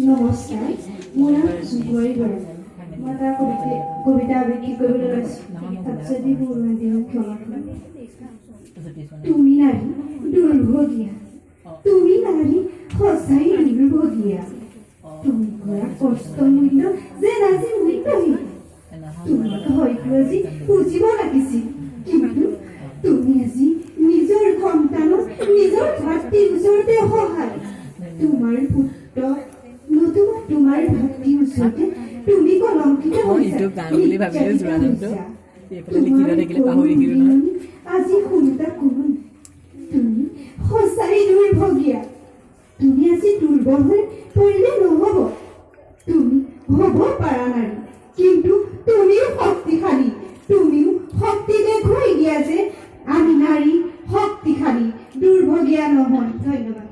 নমস্কাৰ, মোৰ নাম জুবুৰী বৰা। মই এটা কবিতা আবৃত্তি কৰিবলৈ লৈছোঁ। যদি ক্ষমা কৰিম। তুমি নাৰী দুৰ্ভগীয়া, তুমি নাৰী সঁচাই দুৰ্ভগীয়া, তুমি কৰা কষ্ট মূল্য যেন আজি মূল্যহীন। তোমাক হয়তো আজি বুজিব লাগিছিল, কিন্তু তুমি আজি নিজৰ সন্তানক নিজৰ ভাতৃৰ ওচৰতে সহায়। তোমাৰ পুত্ৰ নতুবা তোমাৰ ভাতৃৰ ওচৰতে তুমি কলংকিত হৈছা। আজি শুনোতা কোনো তুমি সঁচাই দুৰ্ভগীয়া। তুমি আজি দুৰ্বল হৈ পৰিলে নহব, তুমি হব পাৰা নাৰী, কিন্তু তুমিও শক্তিশালী। তুমিও শক্তি দেখুৱাই দিয়া যে আমি নাৰী শক্তিশালী, দুৰ্ভগীয়া নহয়। ধন্যবাদ।